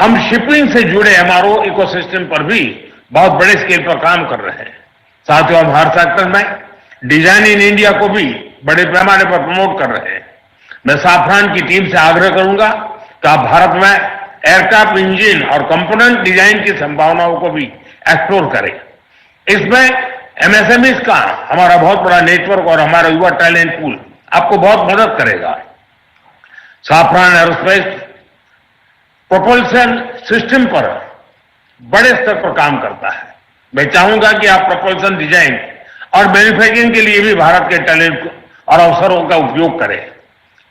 हम शिपिंग से जुड़े एमआरओ इकोसिस्टम पर भी बहुत बड़े स्केल पर काम कर रहे हैं। साथियों, हम हर सेक्टर में डिजाइन इन इंडिया को भी बड़े पैमाने पर प्रमोट कर रहे हैं। मैं साफरान की टीम से आग्रह करूंगा कि आप भारत में एयरक्राफ्ट इंजन और कंपोनेंट डिजाइन की संभावनाओं को भी एक्सप्लोर करें। इसमें एमएसएमई का हमारा बहुत बड़ा नेटवर्क और हमारा युवा टैलेंट पूल आपको बहुत मदद करेगा। साफरान एरोस्पेस प्रोपल्शन सिस्टम पर बड़े स्तर पर काम करता है। मैं चाहूंगा कि आप प्रोपल्शन डिजाइन और मैन्युफैक्चरिंग के लिए भी भारत के टैलेंट और अवसरों का उपयोग करें।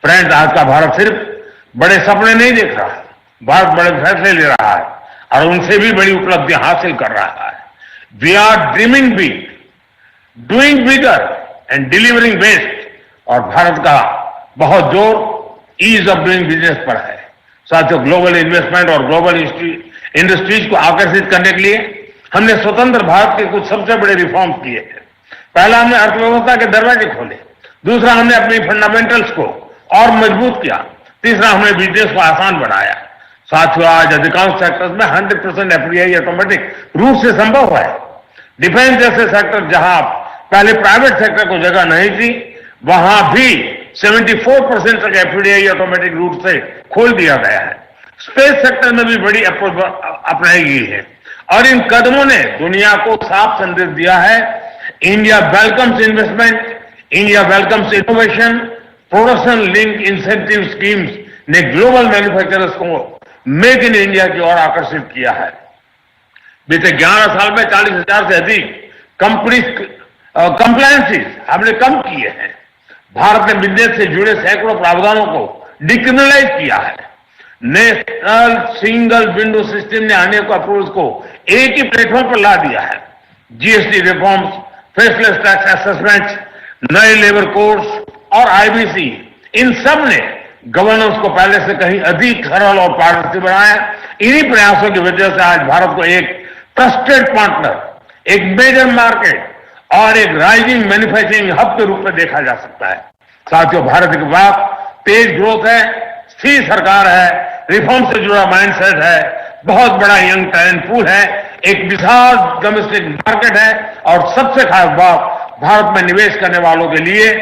फ्रेंड्स, आज का भारत सिर्फ बड़े सपने नहीं देख रहा है, भारत बड़े फैसले ले रहा है और उनसे भी बड़ी उपलब्धियां हासिल कर रहा है। We are dreaming big, doing bigger and delivering best. और भारत का बहुत जोर ईज ऑफ डूइंग बिजनेस पर है। साथियों, ग्लोबल इन्वेस्टमेंट और ग्लोबल इंडस्ट्रीज को आकर्षित करने के लिए हमने स्वतंत्र भारत के कुछ सबसे बड़े रिफॉर्म्स किए हैं। पहला, हमने अर्थव्यवस्था के दरवाजे खोले। दूसरा, हमने अपनी फंडामेंटल्स को और मजबूत किया। तीसरा, हमने बिजनेस को आसान बनाया। साथियों, आज अधिकांश सेक्टर्स में 100% एफडीआई ऑटोमेटिक रूप से संभव है। डिफेंस जैसे सेक्टर जहां पहले प्राइवेट सेक्टर को जगह नहीं थी, वहां भी 74% तक एफडीआई ऑटोमेटिक रूट से खोल दिया गया है। स्पेस सेक्टर में भी बड़ी अप्रोच अपनाई गई है और इन कदमों ने दुनिया को साफ संदेश दिया है, India welcomes investment, India welcomes innovation. Production link incentive schemes ने ग्लोबल मैन्युफैक्चरर्स को मेक इन इंडिया की ओर आकर्षित किया है। बीते 11 साल में 40,000 से अधिक कंप्लायंसेस हमने कम किए हैं। भारत ने बिजनेस से जुड़े सैकड़ों प्रावधानों को डिक्रिमिनलाइज किया है। नेशनल सिंगल विंडो सिस्टम ने अनेक अप्रोच को एक ही प्लेटफॉर्म पर ला दिया है। GST reforms, faceless tax assessment, नए लेबर कोड्स और आईबीसी, इन सब ने गवर्नेंस को पहले से कहीं अधिक सरल और पारदर्शी बनाया। इन्हीं प्रयासों की वजह से आज भारत को एक ट्रस्टेड पार्टनर, एक मेजर मार्केट और एक राइजिंग मैन्युफैक्चरिंग हब के रूप में देखा जा सकता है। साथियों, भारत के पास तेज ग्रोथ है, स्थिर सरकार है, रिफॉर्म से जुड़ा माइंडसेट है, बहुत बड़ा यंग टैलेंट पूल है, एक विशाल डोमेस्टिक मार्केट है और सबसे खास बात, भारत में निवेश करने वालों के लिए